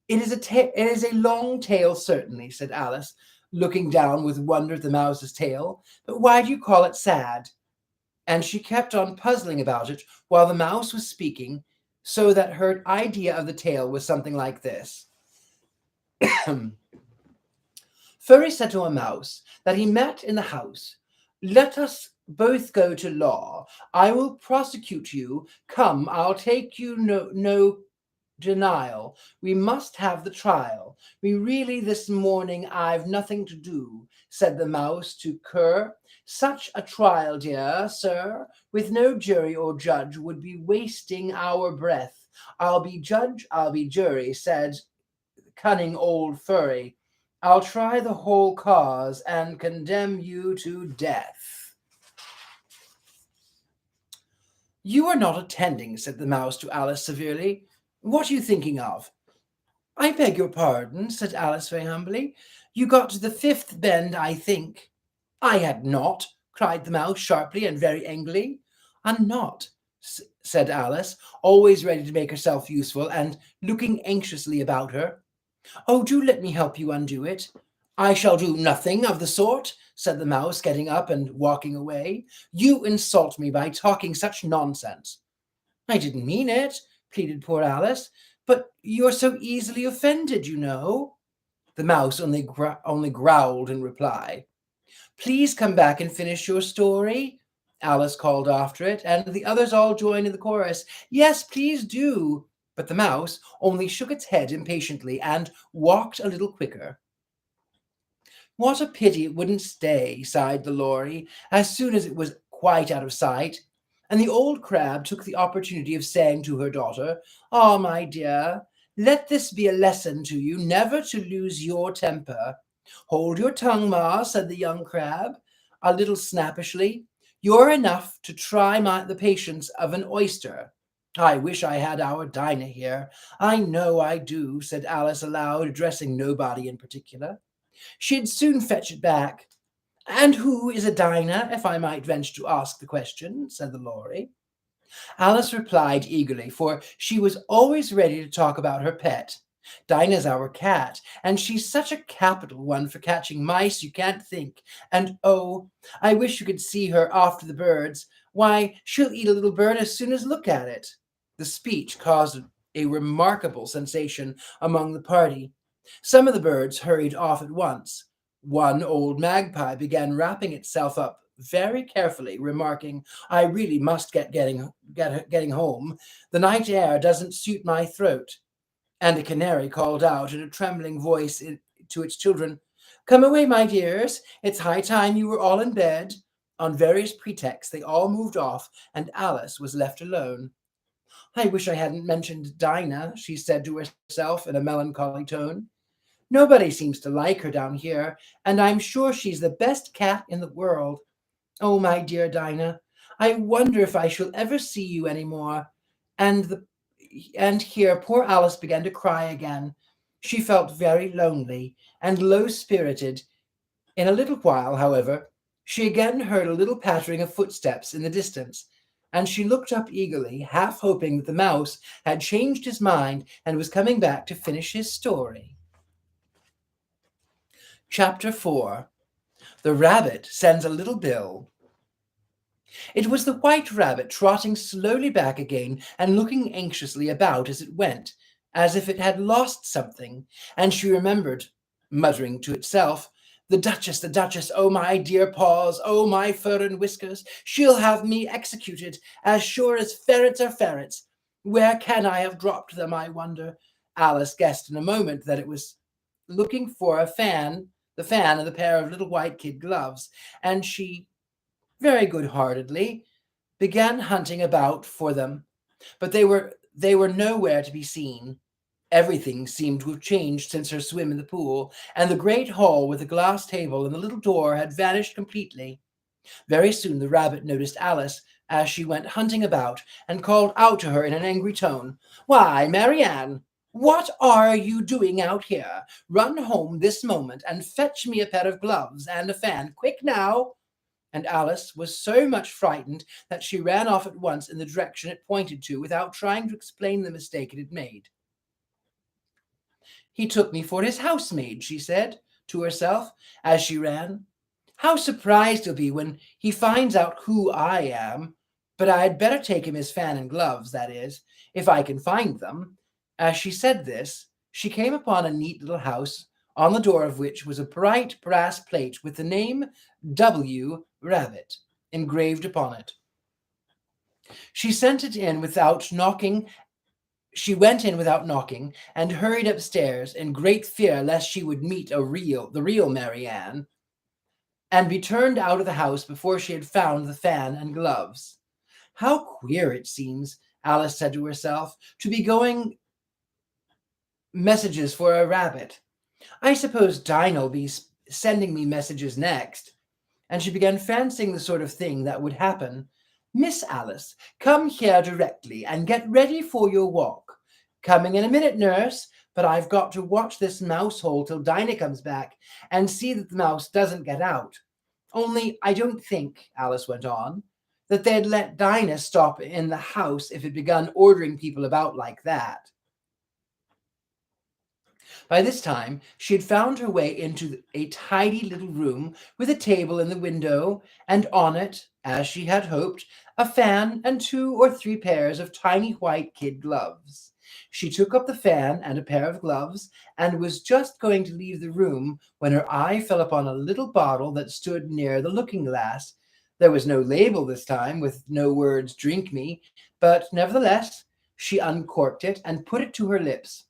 It is a long tale, certainly, said Alice, looking down with wonder at the mouse's tail. But why do you call it sad? And she kept on puzzling about it while the mouse was speaking, so that her idea of the tale was something like this. Furry said to a mouse that he met in the house. Let us both go to law. I will prosecute you. Come, I'll take you no denial. We must have the trial. We really this morning I've nothing to do, said the mouse to cur. Such a trial, dear sir, with no jury or judge would be wasting our breath. I'll be judge, I'll be jury, said cunning old furry. I'll try the whole cause and condemn you to death. You are not attending, said the mouse to Alice severely. What are you thinking of? I beg your pardon, said Alice very humbly. You got to the fifth bend, I think. I had not, cried the mouse sharply and very angrily. I'm not, said Alice, always ready to make herself useful and looking anxiously about her. Oh, do let me help you undo it. I shall do nothing of the sort, said the mouse, getting up and walking away. You insult me by talking such nonsense. I didn't mean it, pleaded poor Alice, but you're so easily offended, you know. The mouse only growled in reply. Please come back and finish your story, Alice called after it, and the others all joined in the chorus. Yes, please do. But the mouse only shook its head impatiently and walked a little quicker. What a pity it wouldn't stay, sighed the Lory, as soon as it was quite out of sight. And the old crab took the opportunity of saying to her daughter, Ah, my dear, let this be a lesson to you never to lose your temper. Hold your tongue, ma, said the young crab, a little snappishly. You're enough to try the patience of an oyster. I wish I had our Dinah here. I know I do, said Alice aloud, addressing nobody in particular. She'd soon fetch it back. And who is a Dinah, if I might venture to ask the question, said the Lory. Alice replied eagerly, for she was always ready to talk about her pet. Dinah's our cat, and she's such a capital one for catching mice you can't think. And oh, I wish you could see her after the birds. Why, she'll eat a little bird as soon as look at it. The speech caused a remarkable sensation among the party. Some of the birds hurried off at once. One old magpie began wrapping itself up very carefully, remarking, I really must getting home. The night air doesn't suit my throat. And a canary called out in a trembling voice to its children, Come away, my dears. It's high time you were all in bed. On various pretexts, they all moved off, and Alice was left alone. I wish I hadn't mentioned Dinah, she said to herself in a melancholy tone. Nobody seems to like her down here, and I'm sure she's the best cat in the world. Oh, my dear Dinah, I wonder if I shall ever see you any more. And here poor Alice began to cry again. She felt very lonely and low-spirited. In a little while, however, she again heard a little pattering of footsteps in the distance, and she looked up eagerly, half hoping that the mouse had changed his mind and was coming back to finish his story. Chapter 4. The Rabbit Sends a Little Bill. It was the White Rabbit trotting slowly back again and looking anxiously about as it went, as if it had lost something, and she remembered, muttering to itself, the Duchess, oh my dear paws, oh my fur and whiskers, she'll have me executed, as sure as ferrets are ferrets. Where can I have dropped them, I wonder? Alice guessed in a moment that it was looking for the fan and the pair of little white kid gloves, and she very good-heartedly began hunting about for them, but they were nowhere to be seen. Everything seemed to have changed since her swim in the pool, and the great hall with the glass table and the little door had vanished completely. Very soon the rabbit noticed Alice as she went hunting about, and called out to her in an angry tone, "Why, Marianne, what are you doing out here? Run home this moment and fetch me a pair of gloves and a fan. Quick now!" And Alice was so much frightened that she ran off at once in the direction it pointed to without trying to explain the mistake it had made. "He took me for his housemaid," she said to herself as she ran. "How surprised he'll be when he finds out who I am. But I'd better take him his fan and gloves, that is, if I can find them." As she said this, she came upon a neat little house, on the door of which was a bright brass plate with the name W. Rabbit engraved upon it. She sent it in without knocking She went in without knocking, and hurried upstairs in great fear lest she would meet the real Marianne, and be turned out of the house before she had found the fan and gloves. "How queer it seems," Alice said to herself, "to be going messages for a rabbit. I suppose Dinah'll be sending me messages next." And she began fancying the sort of thing that would happen. "Miss Alice, come here directly and get ready for your walk. Coming in a minute, nurse, but I've got to watch this mouse hole till Dinah comes back and see that the mouse doesn't get out. Only I don't think," Alice went on, "that they'd let Dinah stop in the house if it begun ordering people about like that." By this time, she had found her way into a tidy little room with a table in the window, and on it, as she had hoped, a fan and 2 or 3 pairs of tiny white kid gloves. She took up the fan and a pair of gloves, and was just going to leave the room when her eye fell upon a little bottle that stood near the looking-glass. There was no label this time, with no words "Drink me," but nevertheless she uncorked it and put it to her lips.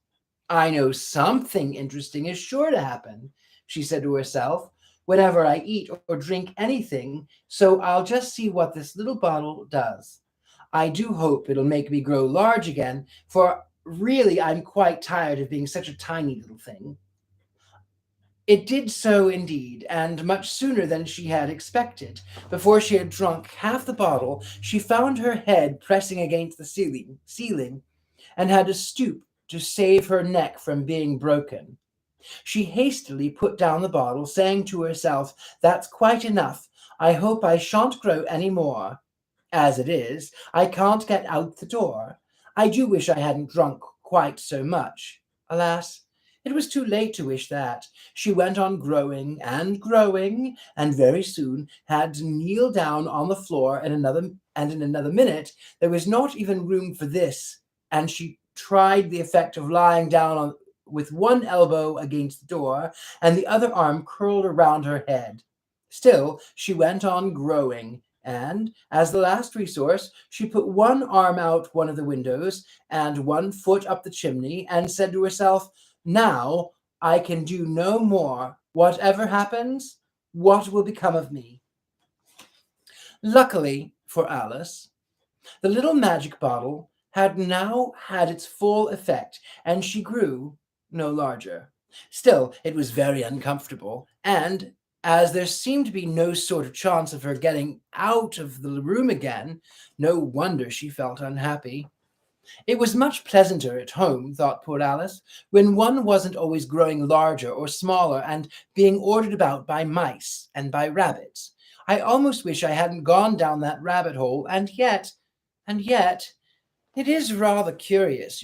"I know something interesting is sure to happen," she said to herself, "whenever I eat or drink anything, so I'll just see what this little bottle does. I do hope it'll make me grow large again, for really I'm quite tired of being such a tiny little thing." It did so indeed, and much sooner than she had expected. Before she had drunk half the bottle, she found her head pressing against the ceiling, and had to stoop to save her neck from being broken. She hastily put down the bottle, saying to herself, "That's quite enough. I hope I shan't grow any more. As it is, I can't get out the door. I do wish I hadn't drunk quite so much." Alas, it was too late to wish that. She went on growing, and very soon had to kneel down on the floor, and in another minute there was not even room for this, and she tried the effect of lying down with one elbow against the door and the other arm curled around her head. Still, she went on growing, and, as the last resource, she put one arm out one of the windows and one foot up the chimney, and said to herself, "Now I can do no more. Whatever happens, what will become of me?" Luckily for Alice, the little magic bottle had now had its full effect, and she grew no larger. Still, it was very uncomfortable, and as there seemed to be no sort of chance of her getting out of the room again, no wonder she felt unhappy. It was much pleasanter at home, thought poor Alice, when one wasn't always growing larger or smaller and being ordered about by mice and by rabbits. I almost wish I hadn't gone down that rabbit hole, and yet, it is rather curious,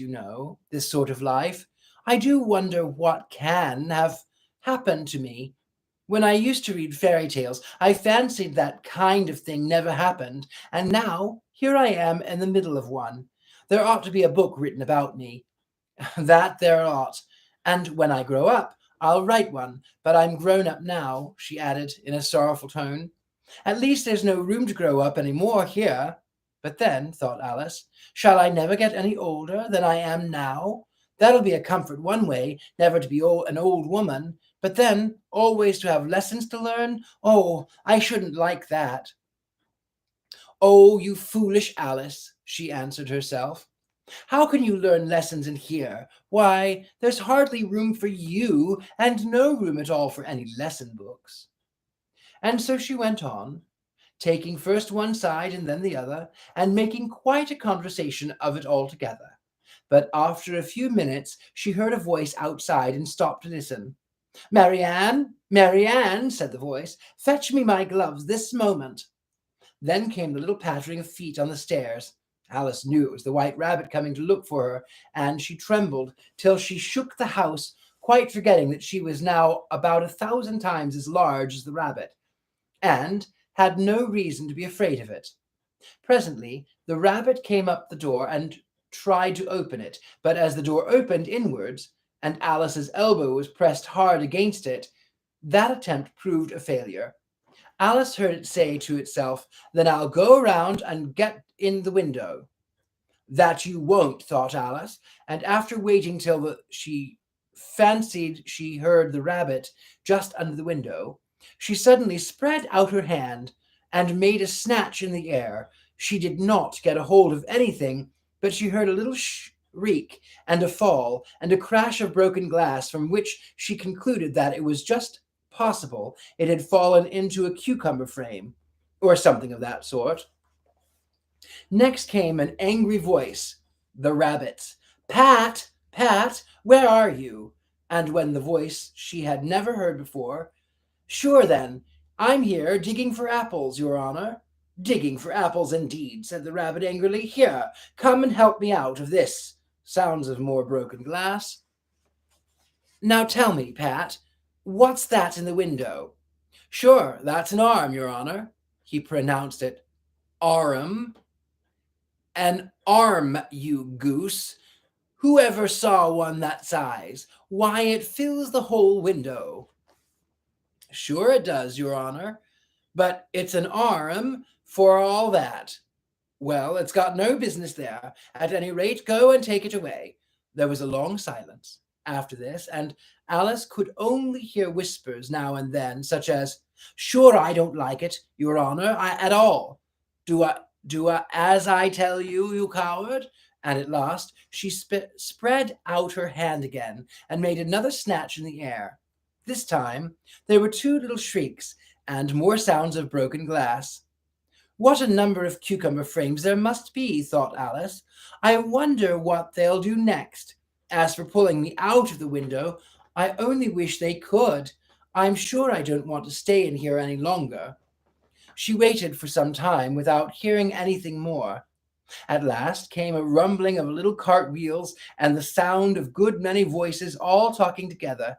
this sort of life. I do wonder what can have happened to me. When I used to read fairy tales, I fancied that kind of thing never happened, and now here I am in the middle of one. There ought to be a book written about me. That there ought. And when I grow up, I'll write one, but I'm grown up now, she added in a sorrowful tone. At least there's no room to grow up any more here. But then, thought Alice, shall I never get any older than I am now? That'll be a comfort one way, never to be an old woman, but then always to have lessons to learn. Oh, I shouldn't like that. "Oh, you foolish Alice," she answered herself. "How can you learn lessons in here? Why, there's hardly room for you, and no room at all for any lesson books." And so she went on, taking first one side and then the other, and making quite a conversation of it altogether. But after a few minutes she heard a voice outside and stopped to listen. "Marianne, Marianne," said the voice, "fetch me my gloves this moment." Then came the little pattering of feet on the stairs. Alice knew it was the White Rabbit coming to look for her, and she trembled till she shook the house, quite forgetting that she was now about 1,000 times as large as the rabbit, and had no reason to be afraid of it. Presently the rabbit came up the door and tried to open it, but as the door opened inwards, and Alice's elbow was pressed hard against it, that attempt proved a failure. Alice heard it say to itself, "Then I'll go around and get in the window." "That you won't," thought Alice, and after waiting till she fancied she heard the rabbit just under the window, she suddenly spread out her hand and made a snatch in the air. She did not get a hold of anything, but she heard a little shriek and a fall and a crash of broken glass, from which she concluded that it was just possible it had fallen into a cucumber frame, or something of that sort. Next came an angry voice, the rabbit's. "Pat, Pat, where are you?" And when the voice she had never heard before, "Sure then, I'm here digging for apples, your honor." "Digging for apples indeed," said the rabbit angrily. "Here, come and help me out of this." Sounds of more broken glass. "Now tell me, Pat, what's that in the window?" "Sure, that's an arm, your honor." He pronounced it arum. "An arm, you goose. Who ever saw one that size? Why, it fills the whole window." "Sure it does, your honor, but it's an arm for all that." "Well, it's got no business there. At any rate, go and take it away." There was a long silence after this, and Alice could only hear whispers now and then, such as, "Sure, I don't like it, your honor, at all." Do I as I tell you, you coward?" And at last she spread out her hand again and made another snatch in the air. This time there were two little shrieks and more sounds of broken glass. "What a number of cucumber frames there must be," thought Alice. "I wonder what they'll do next. As for pulling me out of the window, I only wish they could. I'm sure I don't want to stay in here any longer." She waited for some time without hearing anything more. At last came a rumbling of little cart wheels and the sound of a good many voices all talking together.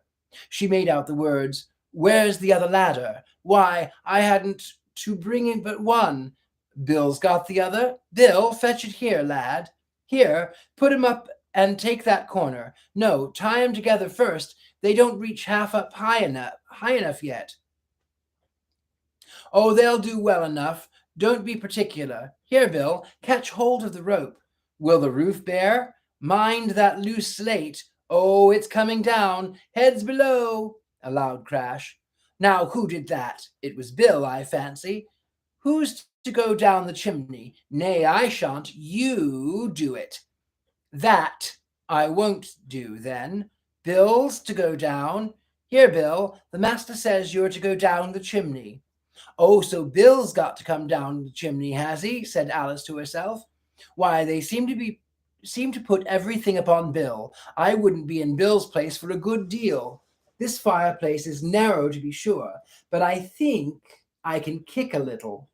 She made out the words, "Where's the other ladder? Why, I hadn't to bring in but one. Bill's got the other. Bill, fetch it here, lad. Here, put 'em up and take that corner. No, tie 'em together first. They don't reach half up high enough yet." "Oh, they'll do well enough. Don't be particular. Here, Bill, catch hold of the rope. Will the roof bear? Mind that loose slate. Oh, it's coming down. Heads below." A loud crash. "Now, who did that? It was Bill, I fancy. Who's to go down the chimney? Nay, I shan't. You do it." "That I won't do, then. Bill's to go down. Here, Bill, the master says you're to go down the chimney." "Oh, so Bill's got to come down the chimney, has he?" said Alice to herself. "Why, they seem to put everything upon Bill. I wouldn't be in Bill's place for a good deal. This fireplace is narrow, to be sure, but I think I can kick a little."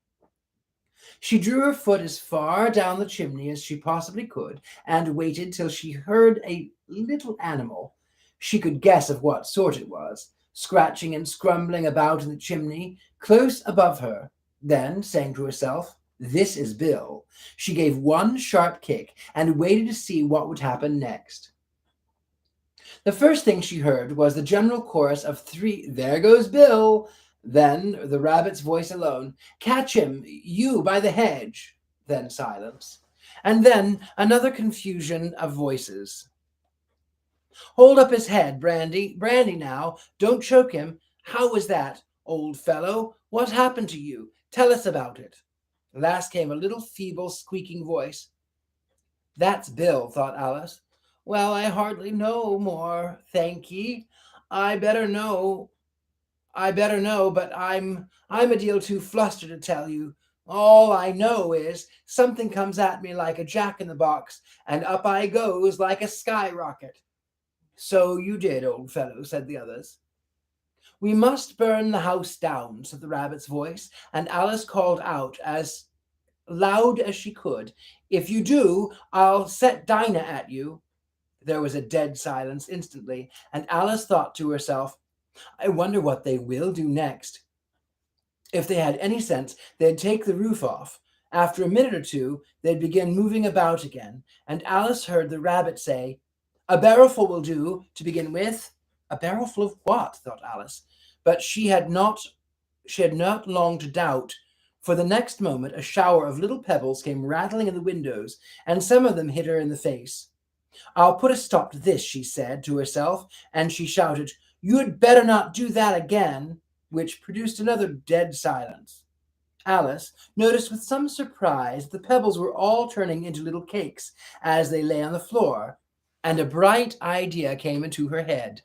She drew her foot as far down the chimney as she possibly could, and waited till she heard a little animal, she could guess of what sort it was, scratching and scrumbling about in the chimney close above her. Then, saying to herself, "This is Bill," she gave one sharp kick and waited to see what would happen next. The first thing she heard was the general chorus of three, "There goes Bill." Then the rabbit's voice alone, "Catch him, you by the hedge." Then silence. And then another confusion of voices. "Hold up his head, Brandy. Brandy now. Don't choke him. How was that, old fellow? What happened to you? Tell us about it." Last came a little feeble squeaking voice. "That's Bill," thought Alice. "Well, I hardly know more, thank ye. I better know I better know, but I'm a deal too flustered to tell you. All I know is something comes at me like a jack-in-the-box, and up I goes like a skyrocket." "So you did, old fellow," said the others. "We must burn the house down," said the rabbit's voice, and Alice called out as loud as she could, "If you do, I'll set Dinah at you." There was a dead silence instantly, and Alice thought to herself, "I wonder what they will do next. If they had any sense, they'd take the roof off. After a minute or two, they'd begin moving about again." And Alice heard the rabbit say, "A barrowful will do, to begin with." A barrowful of what? thought Alice. But she had not long to doubt, for the next moment a shower of little pebbles came rattling in the windows, and some of them hit her in the face. "I'll put a stop to this," she said to herself, and she shouted, "You'd better not do that again," which produced another dead silence. Alice noticed with some surprise the pebbles were all turning into little cakes as they lay on the floor, and a bright idea came into her head.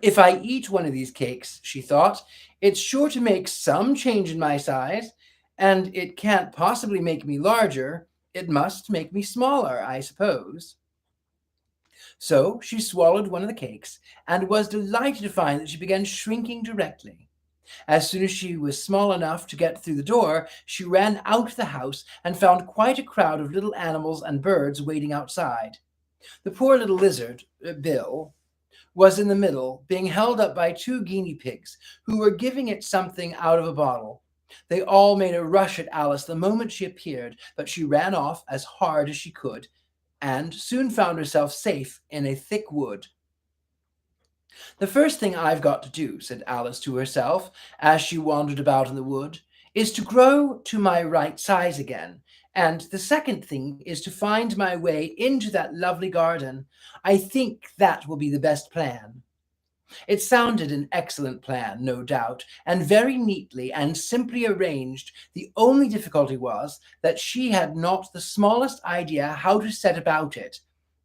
"If I eat one of these cakes," she thought, "it's sure to make some change in my size, and it can't possibly make me larger. It must make me smaller, I suppose." So she swallowed one of the cakes, and was delighted to find that she began shrinking directly. As soon as she was small enough to get through the door, she ran out of the house and found quite a crowd of little animals and birds waiting outside. The poor little lizard, Bill, was in the middle, being held up by two guinea pigs, who were giving it something out of a bottle. They all made a rush at Alice the moment she appeared, but she ran off as hard as she could, and soon found herself safe in a thick wood. "The first thing I've got to do," said Alice to herself, as she wandered about in the wood, "is to grow to my right size again, and the second thing is to find my way into that lovely garden. I think that will be the best plan." It sounded an excellent plan, no doubt, and very neatly and simply arranged. The only difficulty was that she had not the smallest idea how to set about it.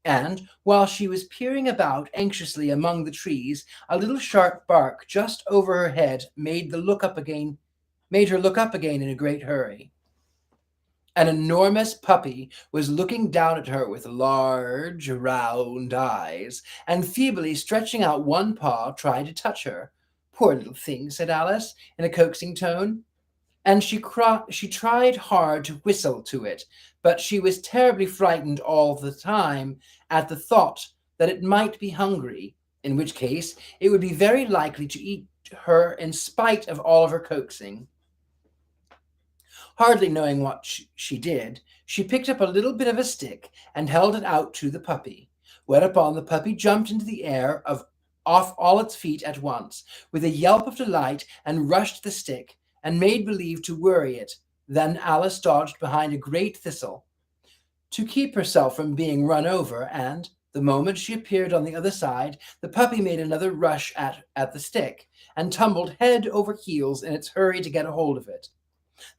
And while she was peering about anxiously among the trees, a little sharp bark just over her head made her look up again in a great hurry. An enormous puppy was looking down at her with large, round eyes, and feebly stretching out one paw, trying to touch her. "Poor little thing," said Alice, in a coaxing tone, and she tried hard to whistle to it, but she was terribly frightened all the time at the thought that it might be hungry, in which case it would be very likely to eat her in spite of all of her coaxing. Hardly knowing what she did, she picked up a little bit of a stick and held it out to the puppy, whereupon the puppy jumped into the air off all its feet at once, with a yelp of delight, and rushed the stick, and made believe to worry it. Then Alice dodged behind a great thistle, to keep herself from being run over, and the moment she appeared on the other side, the puppy made another rush at the stick, and tumbled head over heels in its hurry to get a hold of it.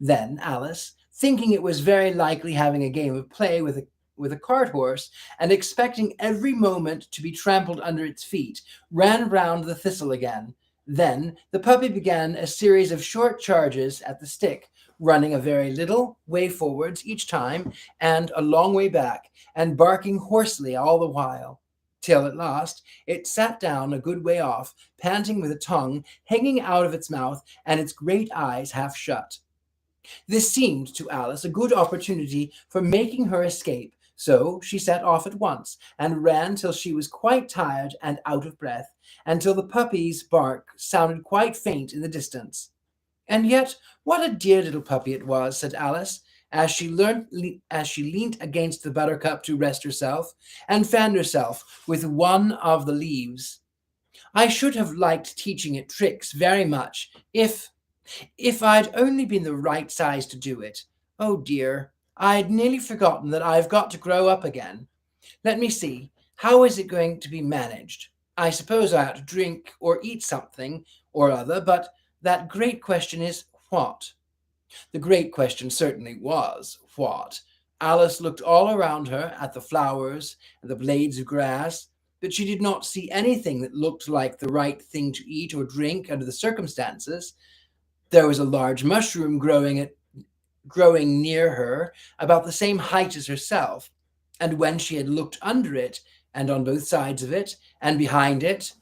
Then Alice, thinking it was very likely having a game of play with a cart horse, and expecting every moment to be trampled under its feet, ran round the thistle again. Then the puppy began a series of short charges at the stick, running a very little way forwards each time, and a long way back, and barking hoarsely all the while, till at last it sat down a good way off, panting, with a tongue hanging out of its mouth, and its great eyes half shut. This seemed to Alice a good opportunity for making her escape, so she set off at once, and ran till she was quite tired and out of breath, and till the puppy's bark sounded quite faint in the distance. "And yet, what a dear little puppy it was," said Alice, as she leant against the buttercup to rest herself, and fanned herself with one of the leaves. "I should have liked teaching it tricks very much, if I'd only been the right size to do it. Oh dear, I'd nearly forgotten that I've got to grow up again. Let me see, how is it going to be managed? I suppose I ought to drink or eat something or other, but that great question is what?" The great question certainly was what. Alice looked all around her at the flowers and the blades of grass, but she did not see anything that looked like the right thing to eat or drink under the circumstances. There was a large mushroom growing near her, about the same height as herself, and when she had looked under it, and on both sides of it, and behind it,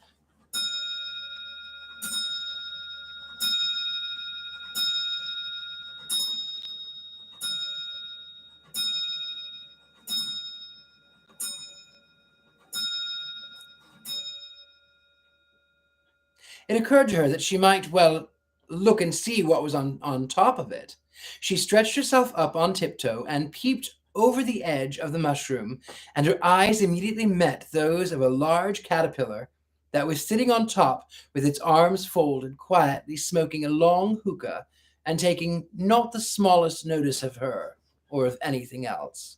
it occurred to her that she might well look and see what was on top of it. She stretched herself up on tiptoe and peeped over the edge of the mushroom, and her eyes immediately met those of a large caterpillar that was sitting on top with its arms folded, quietly smoking a long hookah and taking not the smallest notice of her or of anything else.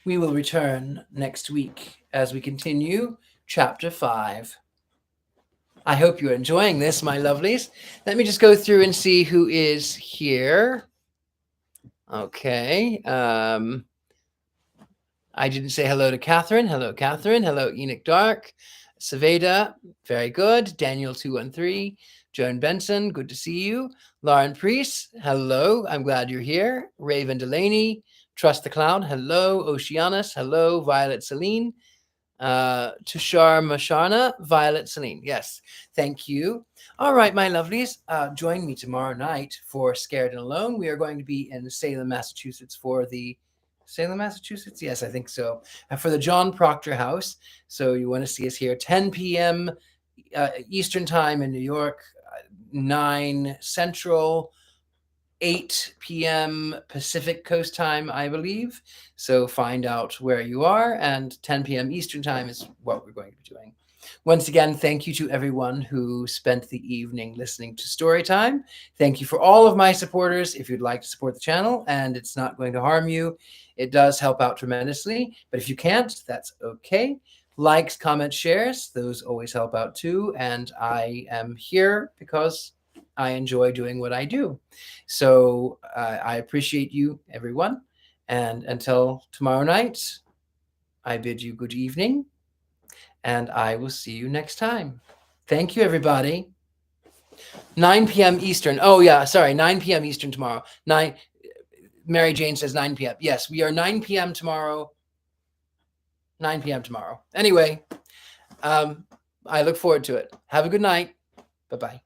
We will return next week as we continue chapter 5. I hope you're enjoying this, my lovelies. Let me just go through and see who is here. Okay. I didn't say hello to Catherine. Hello, Catherine. Hello, Enoch Dark. Saveda, very good. Daniel 213. Joan Benson, good to see you. Lauren Priest, hello. I'm glad you're here. Raven Delaney, Trust the Cloud, hello. Oceanus, hello. Violet Celine. Tushar Masharna, Violet Celine. Yes, thank you. All right, my lovelies, join me tomorrow night for Scared and Alone. We are going to be in Salem, Massachusetts for the Salem, Massachusetts? Yes, I think so. For the John Proctor House. So you want to see us here, 10 p.m. Eastern Time in New York, 9 Central, 8 p.m. Pacific Coast Time, I believe. So find out where you are, and 10 p.m. Eastern Time is what we're going to be doing. Once again, thank you to everyone who spent the evening listening to Storytime. Thank you for all of my supporters. If you'd like to support the channel and it's not going to harm you, it does help out tremendously. But if you can't, that's okay. Likes, comments, shares, those always help out too. And I am here because I enjoy doing what I do. So I appreciate you, everyone. And until tomorrow night, I bid you good evening, and I will see you next time. Thank you, everybody. 9 p.m. Eastern. Oh, yeah, sorry, 9 p.m. Eastern tomorrow. Mary Jane says 9 p.m. Yes, we are 9 p.m. tomorrow. 9 p.m. tomorrow. Anyway, I look forward to it. Have a good night. Bye-bye.